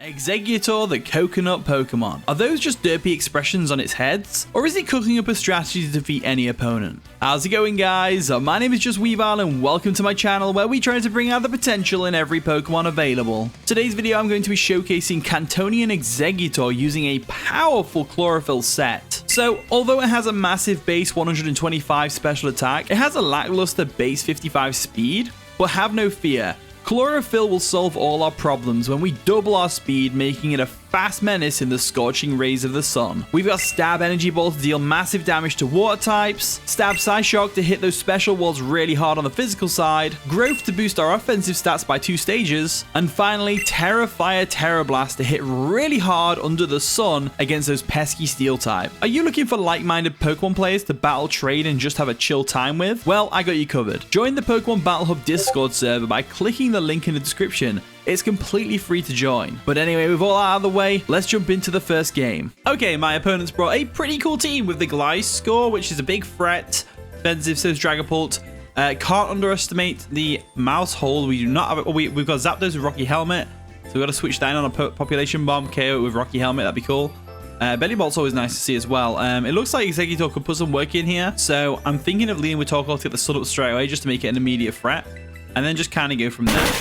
Exeggutor, the coconut Pokemon. Are those just derpy expressions on its heads? Or is it cooking up a strategy to defeat any opponent? How's it going, guys? My name is Just Weavile and welcome to my channel where we try to bring out the potential in every Pokemon available. Today's video I'm going to be showcasing Cantonian Exeggutor using a powerful Chlorophyll set. So, although it has a massive base 125 special attack, it has a lackluster base 55 speed, but have no fear. Chlorophyll will solve all our problems when we double our speed, making it a fast menace in the scorching rays of the sun. We've got Stab Energy Ball to deal massive damage to water types, Stab Psyshock to hit those special walls really hard on the physical side, Growth to boost our offensive stats by 2 stages, and finally Terra Fire Terra Blast to hit really hard under the sun against those pesky steel type. Are you looking for like-minded Pokemon players to battle, trade, and just have a chill time with? Well, I got you covered. Join the Pokemon Battle Hub Discord server by clicking the link in the description. It's completely free to join. But anyway, with all that out of the way, let's jump into the first game. Okay, my opponents brought a pretty cool team with the Gliscor, which is a big threat. Defensive, says Dragapult. Can't underestimate the Mouse Hold. We do not have it. We've got Zapdos with Rocky Helmet. So we've got to switch that in on a Population Bomb. KO with Rocky Helmet. That'd be cool. Belly Bolt's always nice to see as well. It looks like Exeggutor could put some work in here. So I'm thinking of leading with Torkoal to get the Sun up straight away just to make it an immediate threat. And then just kind of go from there.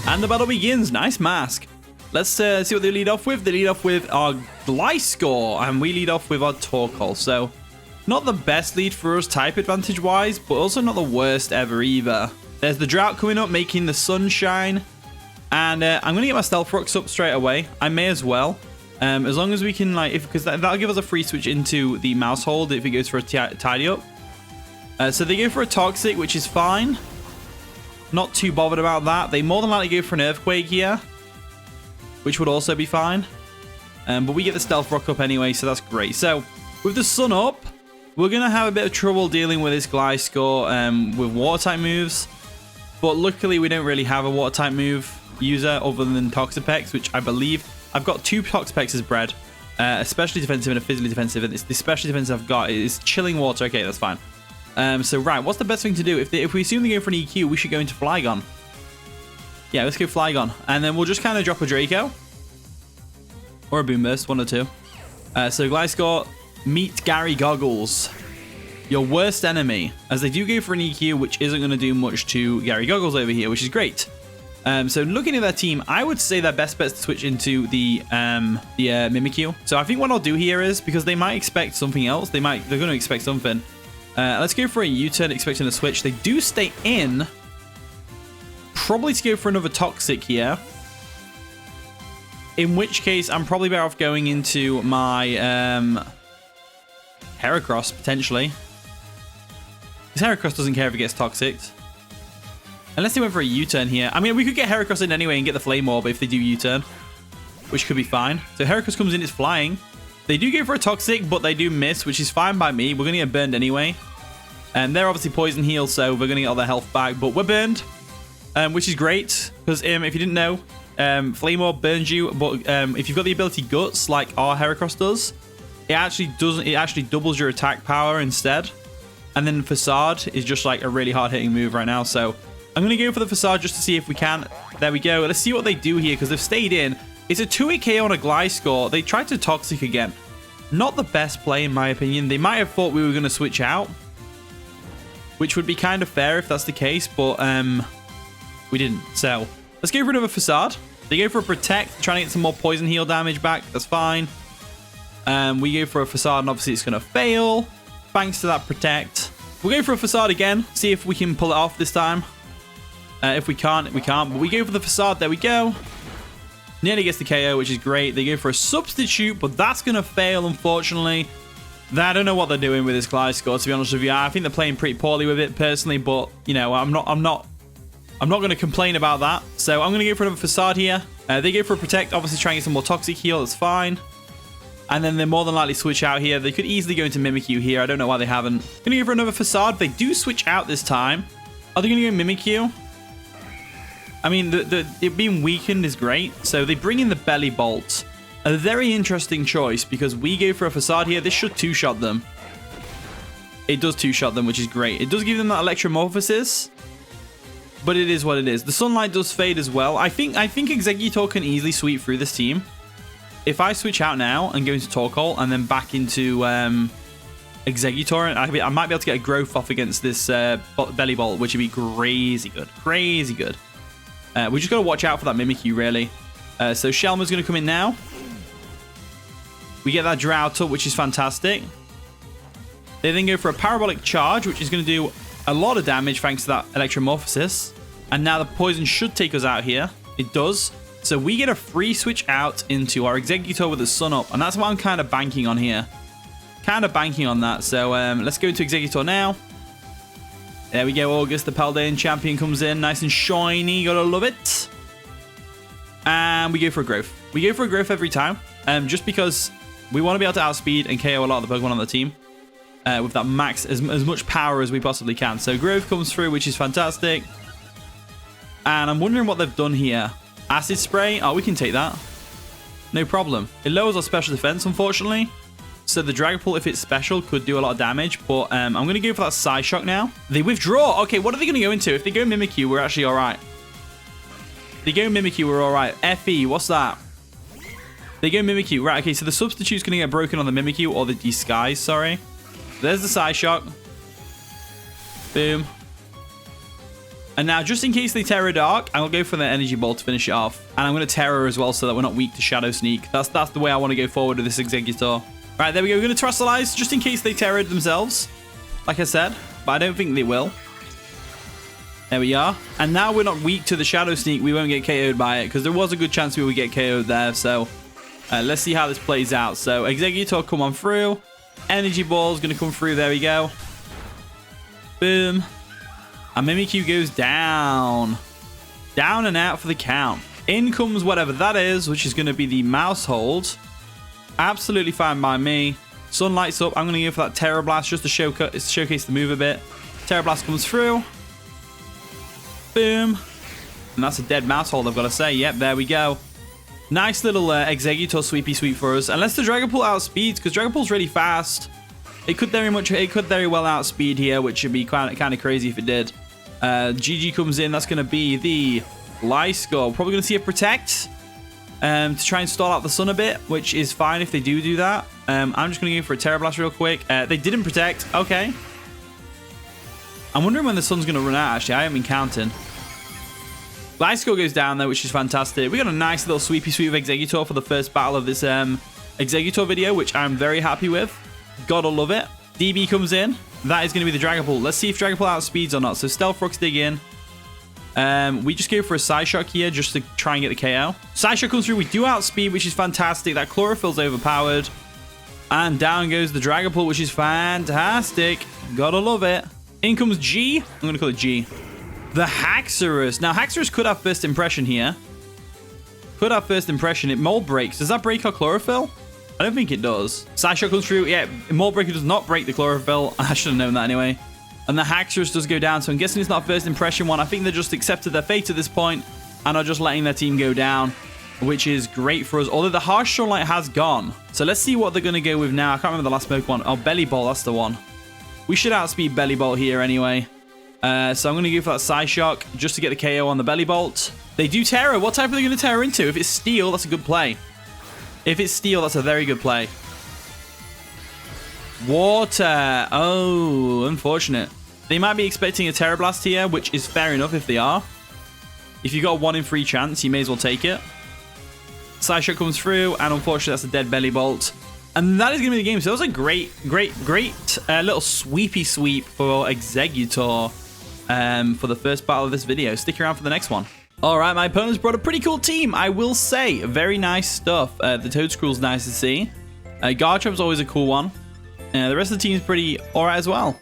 And the battle begins. Nice mask. Let's see what they lead off with. They lead off with our Gliscor, and we lead off with our Torkoal. So, not the best lead for us type advantage-wise, but also not the worst ever either. There's the Drought coming up, making the sunshine. And I'm going to get my Stealth Rocks up straight away. I may as well. As long as we can, like, because that'll give us a free switch into the Mouse Hold if it goes for a Tidy Up. So they go for a Toxic, which is fine. Not too bothered about that. They more than likely go for an Earthquake here, which would also be fine. But we get the Stealth Rock up anyway, so that's great. So, with the Sun up, we're going to have a bit of trouble dealing with this Gliscor with Water-type moves. But luckily, we don't really have a Water-type move user other than Toxapex, which I believe... I've got 2 Toxapexes bred, especially defensive and a physically defensive. And it's the specially defensive I've got is Chilling Water. Okay, that's fine. So, right, what's the best thing to do? If we assume they go for an EQ, we should go into Flygon. Yeah, let's go Flygon. And then we'll just kind of drop a Draco. Or a Boomburst, one or two. So, Gliscor, meet Gary Goggles. Your worst enemy. As they do go for an EQ, which isn't going to do much to Gary Goggles over here, which is great. So, looking at their team, I would say their best bet is to switch into the Mimikyu. So, I think what I'll do here is, because they might expect something else. They're going to expect something. Let's go for a U-turn, expecting a switch. They do stay in. Probably to go for another Toxic here. In which case, I'm probably better off going into my Heracross, potentially. Because Heracross doesn't care if it gets Toxic. Unless they went for a U-turn here. I mean, we could get Heracross in anyway and get the Flame Orb if they do U-turn. Which could be fine. So Heracross comes in, it's flying. They do go for a Toxic, but they do miss, which is fine by me. We're going to get burned anyway. And they're obviously Poison Heal, so we're going to get all their health back. But we're burned, which is great. Because if you didn't know, Flame Orb burns you. But if you've got the ability Guts, like our Heracross does, it actually doesn't. It actually doubles your attack power instead. And then Facade is just like a really hard-hitting move right now. So I'm going to go for the Facade just to see if we can. There we go. Let's see what they do here, because they've stayed in. It's a 2-hit KO on a Gliscor. They tried to Toxic again. Not the best play, in my opinion. They might have thought we were going to switch out, which would be kind of fair if that's the case, but we didn't. So let's go for another Facade. They go for a Protect, trying to get some more Poison Heal damage back. That's fine. We go for a Facade, and obviously it's going to fail, thanks to that Protect. We'll go for a Facade again, see if we can pull it off this time. If we can't, we can't. But we go for the Facade. There we go. Nearly gets the KO, which is great. They go for a Substitute, but that's going to fail, unfortunately. I don't know what they're doing with this Gliscor, to be honest with you. I think they're playing pretty poorly with it, personally, but, you know, I'm not going to complain about that. So I'm going to go for another Facade here. They go for a Protect, obviously trying to get some more Toxic Heal. That's fine. And then they're more than likely switch out here. They could easily go into Mimikyu here. I don't know why they haven't. Going to go for another Facade. They do switch out this time. Are they going to go Mimikyu? I mean, it being weakened is great. So they bring in the Belly Bolt. A very interesting choice, because we go for a Facade here. This should 2-shot them. It does 2-shot them, which is great. It does give them that Electromorphosis. but it is what it is. The sunlight does fade as well. I think Exeggutor can easily sweep through this team. If I switch out now and go into Torkoal and then back into Exeggutor, I might be able to get a growth off against this Belly Bolt, which would be crazy good. Crazy good. We just got to watch out for that Mimikyu, really. So Shelmer's going to come in now. We get that Drought up, which is fantastic. They then go for a Parabolic Charge, which is going to do a lot of damage thanks to that Electromorphosis. And now the poison should take us out here. It does. So we get a free switch out into our Exeggutor with the sun up. And that's what I'm kind of banking on here. Kind of banking on that. So let's go into Exeggutor now. There we go. August, the Paldean champion, comes in. Nice and shiny. Gotta love it. And we go for a growth. We go for a growth every time. Just because we want to be able to outspeed and KO a lot of the Pokemon on the team. With that max, as much power as we possibly can. So growth comes through, which is fantastic. And I'm wondering what they've done here. Acid Spray. Oh, we can take that. No problem. It lowers our special defense, unfortunately. So the Dragapult, if it's special, could do a lot of damage. But I'm going to go for that Psyshock now. They withdraw. Okay, what are they going to go into? If they go Mimikyu, we're actually all right. They go Mimikyu, we're all right. FE, what's that? They go Mimikyu. Right, okay, so the substitute's going to get broken on the Mimikyu, or the Disguise, sorry. There's the Psyshock. Boom. And now, just in case they Terror Dark, I'll go for the Energy Ball to finish it off. And I'm going to Terror as well, so that we're not weak to Shadow Sneak. That's the way I want to go forward with this Exeggutor. Right, there we go. We're going to Terastallize, just in case they Terror themselves. Like I said, but I don't think they will. There we are. And now we're not weak to the Shadow Sneak. We won't get KO'd by it, because there was a good chance we would get KO'd there. So, let's see how this plays out. So, Exeggutor, come on through. Energy Ball is going to come through. There we go. Boom. And Mimikyu goes down. Down and out for the count. In comes whatever that is, which is going to be the Mouse Hold. Absolutely fine by me. Sun lights up. I'm going to go for that Terror Blast just to showcase the move a bit. Terror Blast comes through. Boom. And that's a dead Mouse Hold, I've got to say. Yep, there we go. Nice little Exeggutor sweepy sweep for us. Unless the Dragapult outspeeds, because Dragapult's really fast. It could very well outspeed here, which would be kind of crazy if it did. GG comes in. That's going to be the Gliscor. Probably going to see a Protect to try and stall out the sun a bit, which is fine if they do that. I'm just going to go for a Terror Blast real quick. They didn't Protect. Okay. I'm wondering when the sun's going to run out, actually. I haven't been counting. Gliscor goes down there, which is fantastic. We got a nice little sweepy sweep of Exeggutor for the first battle of this Exeggutor video, which I'm very happy with. Gotta love it. DB comes in. That is going to be the Dragapult. Let's see if Dragapult outspeeds or not. So Stealth Rocks dig in. We just go for a Psyshock here just to try and get the KO. Psyshock comes through. We do outspeed, which is fantastic. That Chlorophyll's overpowered. And down goes the Dragapult, which is fantastic. Gotta love it. In comes G. I'm going to call it G. The Haxorus. Now, Haxorus could have First Impression here. Could have First Impression. It Mold Breaks. Does that break our Chlorophyll? I don't think it does. Psyshock comes through. Yeah, Mold Breaker does not break the Chlorophyll. I should have known that anyway. And the Haxorus does go down, so I'm guessing it's not First Impression one. I think they just accepted their fate at this point and are just letting their team go down, which is great for us. Although the Harsh Sunlight has gone. So let's see what they're going to go with now. I can't remember the last Pokemon. Oh, Belly Bolt. That's the one. We should outspeed Belly Bolt here anyway. So I'm going to go for that Psyshock just to get the KO on the Belly Bolt. They do Terror. What type are they going to Terror into? If it's Steel, that's a good play. If it's Steel, that's a very good play. Water. Oh, unfortunate. They might be expecting a Terror Blast here, which is fair enough if they are. If you've got a 1 in 3 chance, you may as well take it. Psyshock comes through, and unfortunately, that's a dead Belly Bolt. And that is going to be the game. So that was a great little sweepy sweep for Exeggutor for the first battle of this video. Stick around for the next one. All right, my opponents brought a pretty cool team, I will say. Very nice stuff. The Toedscruel's nice to see. Garchomp's always a cool one. The rest of the team's pretty all right as well.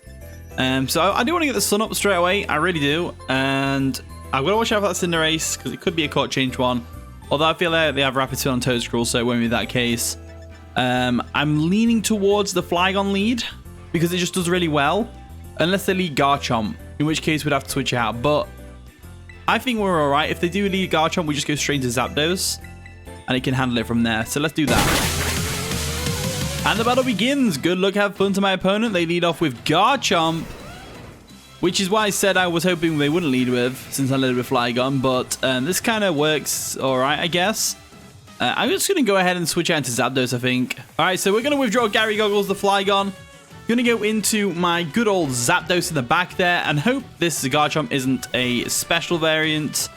So I do want to get the sun up straight away. I really do. And I've got to watch out for that Cinderace, because it could be a court change one. Although I feel like they have Rapid Spin on Toedscruel, so it won't be that case. I'm leaning towards the Flygon lead, because it just does really well. Unless they lead Garchomp, in which case we'd have to switch out. But I think we're alright. If they do lead Garchomp, we just go straight into Zapdos, and it can handle it from there. So let's do that. And the battle begins. Good luck, have fun to my opponent. They lead off with Garchomp. which is why I said I was hoping they wouldn't lead with, since I led with Flygon, but this kind of works alright, I guess. I'm just going to go ahead and switch out to Zapdos, I think. Alright, so we're going to withdraw Gary Goggles, the Flygon. Going to go into my good old Zapdos in the back there, and hope this Garchomp isn't a special variant.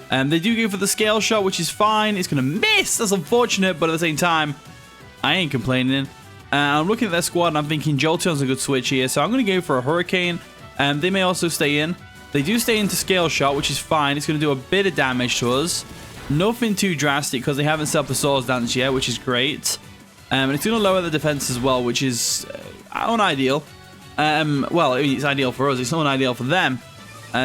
They do go for the Scale Shot, which is fine. It's going to miss. That's unfortunate, but at the same time, I ain't complaining. I'm looking at their squad, and I'm thinking Jolteon's a good switch here, so I'm going to go for a Hurricane. They may also stay in. They do stay into Scale Shot, which is fine. It's going to do a bit of damage to us. Nothing too drastic, because they haven't set up a Swords Dance yet, which is great. And it's going to lower the defense as well, which is unideal. Well, it's ideal for us. It's not ideal for them.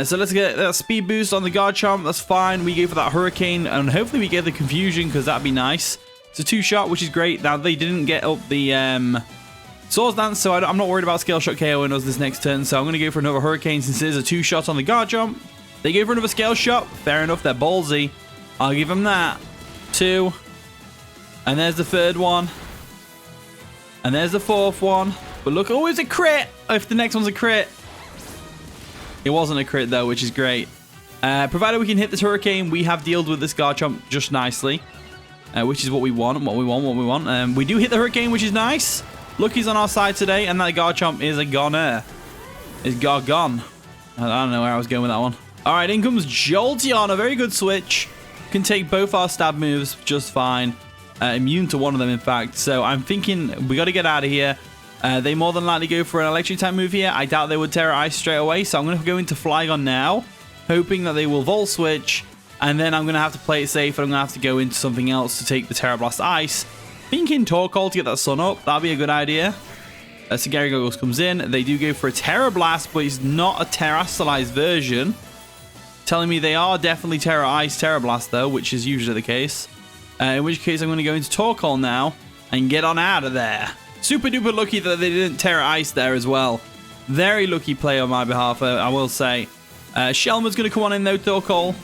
So let's get that speed boost on the Garchomp. That's fine. We go for that Hurricane, and hopefully we get the Confusion, because that'd be nice. It's a 2-shot, which is great. Now, they didn't get up the Swords Dance, so I'm not worried about Scale Shot KOing us this next turn. So I'm going to go for another Hurricane, since there's a 2-shot on the Garchomp. They go for another Scale Shot. Fair enough. They're ballsy. I'll give them that. 2. And there's the 3rd one. And there's the 4th one. But look, oh, it's a crit. If the next one's a crit. It wasn't a crit, though, which is great. Provided we can hit this Hurricane, we have dealt with this Garchomp just nicely. Which is what we want, what we want. We do hit the Hurricane, which is nice. Lucky's on our side today, and that Garchomp is a goner. It's gone. I don't know where I was going with that one. All right, in comes Jolteon, a very good switch. Can take both our stab moves just fine. Immune to one of them, in fact. So I'm thinking we got to get out of here. They more than likely go for an electric type move here. I doubt they would Terra Ice straight away. So I'm going to go into Flygon now, hoping that they will Volt Switch. And then I'm going to have to play it safe, and I'm going to have to go into something else to take the Terra Blast Ice. Thinking Torkoal to get that Sun Up. That'd be a good idea. So Gary Goggles comes in. They do go for a Terra Blast, but it's not a Terastallized version. Telling me they are definitely Terra Ice, Terra Blast, though, which is usually the case. In which case, I'm going to go into Torkoal now and get on out of there. Super duper lucky that they didn't Terra Ice there as well. Very lucky play on my behalf, I will say. Shelmer's going to come on in, though, Torkoal.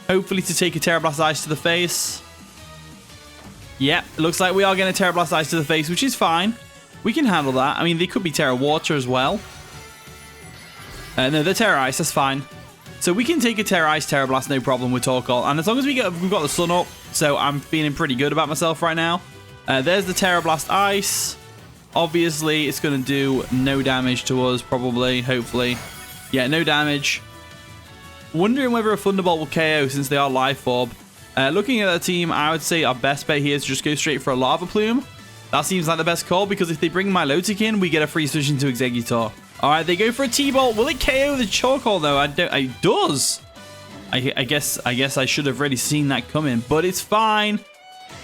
Hopefully to take a Terra Blast Ice to the face. Yep, it looks like we are getting a Terra Blast Ice to the face, which is fine. We can handle that. I mean, they could be Terra Water as well. No, they're Terra Ice, that's fine. So we can take a Terra Ice, Terra Blast, no problem with Torkoal. And as long as we've got the Sun Up, so I'm feeling pretty good about myself right now. There's the Terra Blast Ice. Obviously, it's going to do no damage to us, probably, hopefully. Yeah, no damage. Wondering whether a Thunderbolt will KO since they are Life Orb. Looking at the team, I would say our best bet here is just go straight for a Lava Plume. That seems like the best call, because if they bring Milotic in, we get a free switch into Exeggutor. Alright, they go for a T-Bolt. Will it KO the Torkoal, though? It does. I guess I should have really seen that coming, but it's fine.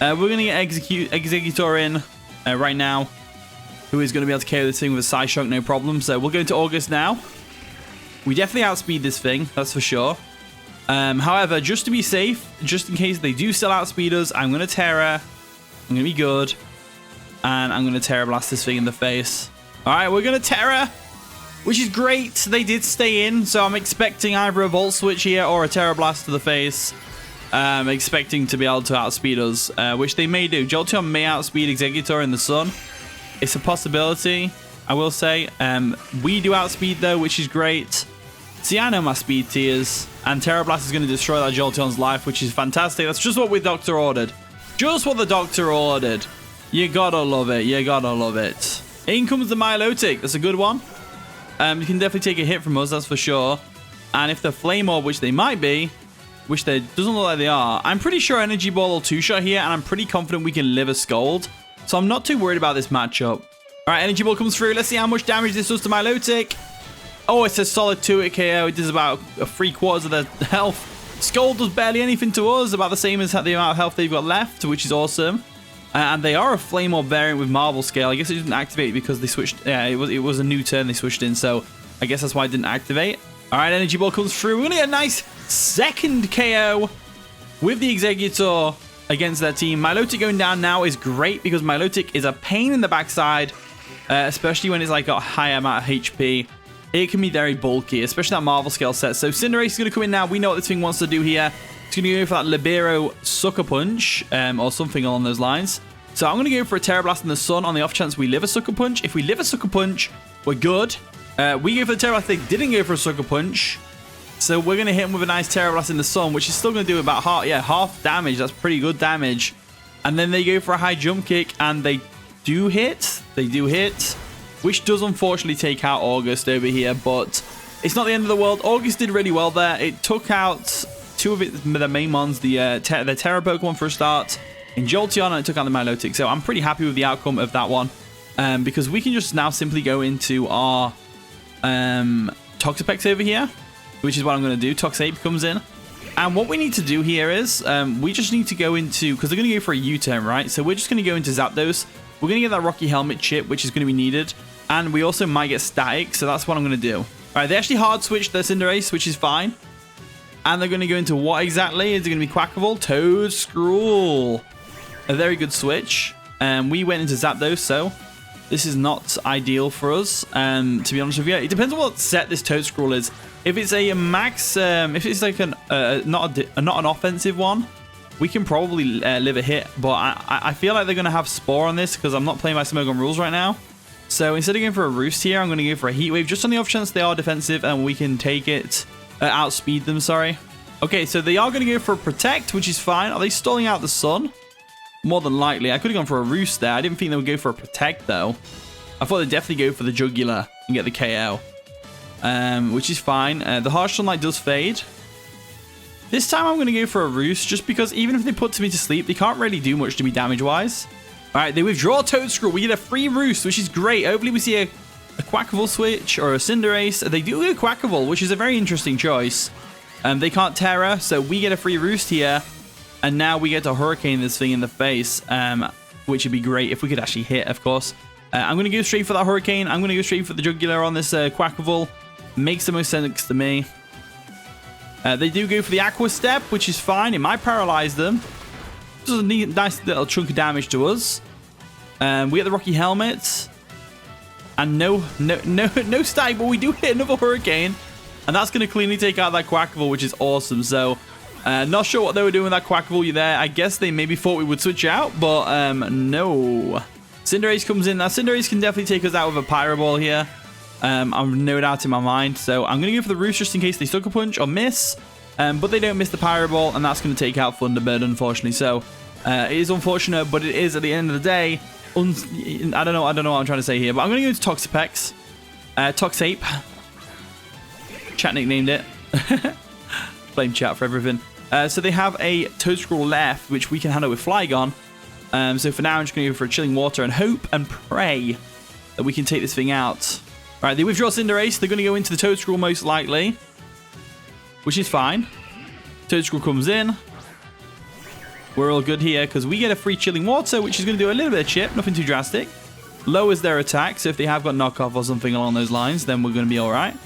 We're going to get Exeggutor in right now, who is going to be able to KO this thing with a Psyshock, no problem. So we'll go into August now. We definitely outspeed this thing, that's for sure. However, just to be safe, just in case they do still outspeed us, I'm going to Terra. I'm going to be good. And I'm going to Terra Blast this thing in the face. Alright, we're going to Terra, which is great. They did stay in, so I'm expecting either a Volt Switch here or a Terra Blast to the face. Expecting to be able to outspeed us, which they may do. Jolteon may outspeed Exeggutor in the sun. It's a possibility, I will say. We do outspeed, though, which is great. See, I know my speed tiers, and Terra Blast is going to destroy that Jolteon's life, which is fantastic. That's just what the doctor ordered. Just what the doctor ordered. You gotta love it. You gotta love it. In comes the Milotic. That's a good one. You can definitely take a hit from us, that's for sure. And if they're Flame Orb, which they might be, which they doesn't look like they are, I'm pretty sure Energy Ball will 2-shot here, and I'm pretty confident we can live a Scold. So I'm not too worried about this matchup. Alright, Energy Ball comes through. Let's see how much damage this does to Milotic. Oh, it's a solid 2-hit KO. It does about 3/4 of their health. Scold does barely anything to us, about the same as the amount of health they've got left, which is awesome. And they are a Flame Orb variant with Marvel Scale. I guess it didn't activate because they switched. Yeah, it was a new turn they switched in, so I guess that's why it didn't activate. All right, Energy Ball comes through. We're going to get a nice second KO with the Exeggutor against their team. Milotic going down now is great because Milotic is a pain in the backside, especially when it's like got a high amount of HP. It can be very bulky, especially that Marvel Scale set. So Cinderace is going to come in now. We know what this thing wants to do here. It's going to go for that Libero Sucker Punch, or something along those lines. So I'm going to go for a Terra Blast in the sun on the off chance we live a Sucker Punch. If we live a Sucker Punch, we're good. We go for the Terror Blast. They didn't go for a Sucker Punch. So we're going to hit him with a nice Terror Blast in the sun, which is still going to do about half damage. That's pretty good damage. And then they go for a high jump kick, and they do hit. They do hit, which does unfortunately take out August over here, but it's not the end of the world. August did really well there. It took out two of the main ones, the Terra Pokemon for a start, in Jolteon, and it took out the Milotic. So I'm pretty happy with the outcome of that one, because we can just now simply go into our Toxapex over here, which is what I'm going to do. Toxape comes in. And what we need to do here is we just need to go into, because they're going to go for a U-turn, right? So we're just going to go into Zapdos. We're going to get that Rocky Helmet chip, which is going to be needed. And we also might get Static, so that's what I'm going to do. All right, they actually hard switched their Cinderace, which is fine. And they're going to go into what exactly? Is it going to be Quackable? Toedscruel. A very good switch. We went into Zapdos, so this is not ideal for us, to be honest with you. It depends on what set this Toedscruel is. If it's a max, if it's like not an offensive one, we can probably live a hit. But I feel like they're going to have Spore on this because I'm not playing by Smogon rules right now. So instead of going for a Roost here, I'm going to go for a Heat Wave just on the off chance they are defensive and we can take it, outspeed them, sorry. Okay, so they are going to go for a Protect, which is fine. Are they stalling out the Sun? More than likely. I could have gone for a Roost there. I didn't think they would go for a Protect, though. I thought they'd definitely go for the Jugular and get the KO. Which is fine. The Harsh Sunlight does fade. This time I'm going to go for a Roost, just because even if they put me to sleep, they can't really do much to me damage-wise. Alright, they withdraw Toedscruel. We get a free Roost, which is great. Hopefully we see a Quackable switch or a Cinderace. They do go Quackable, which is a very interesting choice. They can't Terra, so we get a free Roost here. And now we get to Hurricane this thing in the face, which would be great if we could actually hit, of course. I'm going to go straight for that Hurricane. I'm going to go straight for the Jugular on this Quackable. Makes the most sense to me. They do go for the Aqua Step, which is fine. It might paralyze them. Just a nice little chunk of damage to us. We get the Rocky Helmet. And no Static, but we do hit another Hurricane. And that's going to cleanly take out that Quackable, which is awesome. So, not sure what they were doing with that Quackable there. I guess they maybe thought we would switch out, but no. Cinderace comes in. Now, Cinderace can definitely take us out with a Pyro Ball here. I've no doubt in my mind. So I'm going to go for the Roost just in case they Sucker Punch or miss. But they don't miss the Pyro Ball, and that's going to take out Thunderbird, unfortunately. So it is unfortunate, but it is, at the end of the day, I don't know what I'm trying to say here. But I'm going to go to Toxapex. Toxape. Chat nicknamed it. Blame chat for everything. So they have a Toedscruel left, which we can handle with Flygon. So for now, I'm just going to go for a Chilling Water and hope and pray that we can take this thing out. All right, they withdraw Cinderace. They're going to go into the Toedscruel most likely, which is fine. Toedscruel comes in. We're all good here because we get a free Chilling Water, which is going to do a little bit of chip, nothing too drastic. Lowers their attack, so if they have got knockoff or something along those lines, then we're going to be all right.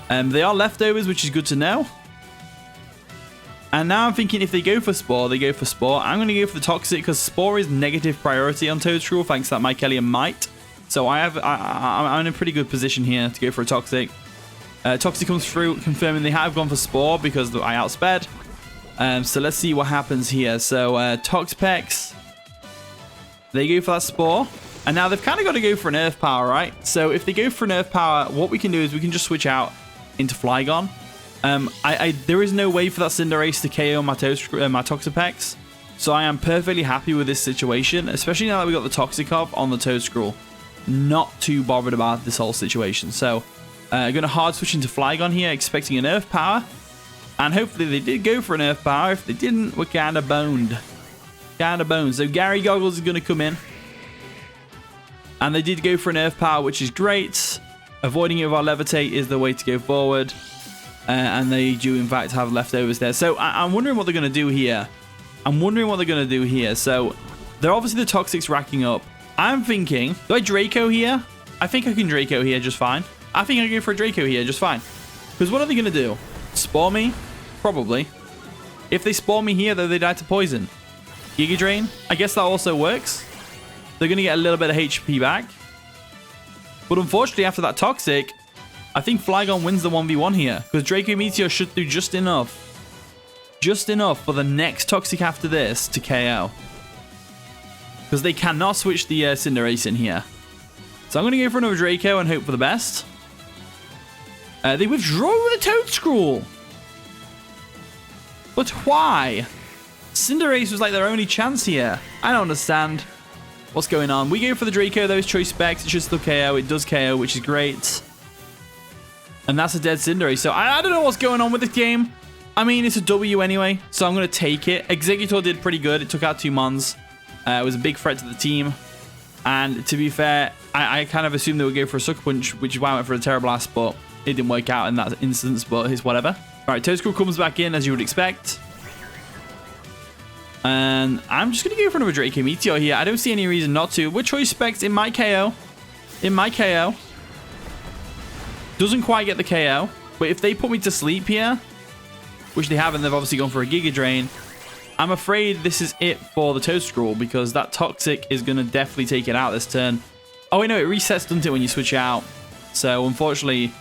They are leftovers, which is good to know. And now I'm thinking if they go for Spore, they go for Spore. I'm going to go for the Toxic because Spore is negative priority on Toedscruel thanks to that Mycelium Might. So I'm in a pretty good position here to go for a Toxic. Toxic comes through, confirming they have gone for Spore because I outsped. So let's see what happens here. So Toxapex, they go for that Spore. And now they've kind of got to go for an Earth Power, right? So if they go for an Earth Power, what we can do is we can just switch out into Flygon. There is no way for that Cinderace to KO my Toxapex. So I am perfectly happy with this situation, especially now that we got the Toxicov on the Toedscruel. Not too bothered about this whole situation. So I'm going to hard switch into Flygon here, expecting an Earth Power. And hopefully they did go for an Earth Power. If they didn't, we're kind of boned. Kind of boned. So Gary Goggles is going to come in. And they did go for an Earth Power, which is great. Avoiding it with our Levitate is the way to go forward. And they do, in fact, have leftovers there. So I'm wondering what they're going to do here. So they're obviously the Toxics racking up. I'm thinking, do I Draco here? I think I can Draco here just fine. I think I go for a Draco here just fine. Because what are they going to do? Spore me? Probably. If they Spore me here, though, they die to poison. Giga Drain? I guess that also works. They're going to get a little bit of HP back. But unfortunately, after that Toxic, I think Flygon wins the 1v1 here. Because Draco Meteor should do just enough. Just enough for the next Toxic after this to KO. Because they cannot switch the Cinderace in here. So I'm going to go for another Draco and hope for the best. They withdraw with a Toad Scroll. But why? Cinderace was like their only chance here. I don't understand what's going on. We go for the Draco, those choice specs. It should still KO. It does KO, which is great. And that's a dead Cinderace. So I don't know what's going on with this game. I mean, it's a W anyway, so I'm going to take it. Exeggutor did pretty good. It took out 2 Mons. It was a big threat to the team. And to be fair, I kind of assumed they would go for a Sucker Punch, which is why I went for a Terra Blast, but it didn't work out in that instance, but it's whatever. All right, Toedscruel comes back in, as you would expect. And I'm just going to go for another Draco Meteor here. I don't see any reason not to. With choice specs, it might KO. It might KO. Doesn't quite get the KO. But if they put me to sleep here, which they haven't, they've obviously gone for a Giga Drain. I'm afraid this is it for the Toedscruel, because that Toxic is going to definitely take it out this turn. Oh, wait, no, it resets, doesn't it, when you switch out? So, unfortunately,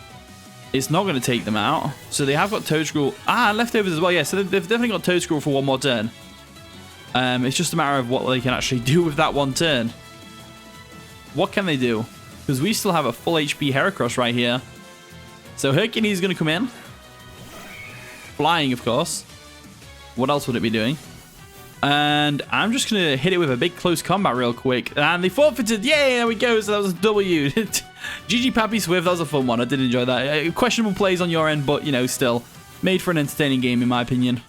it's not going to take them out. So, they have got Toedscruel. Ah, leftovers as well, yeah. So, they've definitely got Toedscruel for 1 more turn. It's just a matter of what they can actually do with that 1 turn. What can they do? Because we still have a full HP Heracross right here. So, Hercules is going to come in. Flying, of course. What else would it be doing? And I'm just going to hit it with a big close combat real quick. And they forfeited. Yay, there we go. So that was a W. GG Pappy Swift. That was a fun one. I did enjoy that. Questionable plays on your end, but, you know, still made for an entertaining game, in my opinion.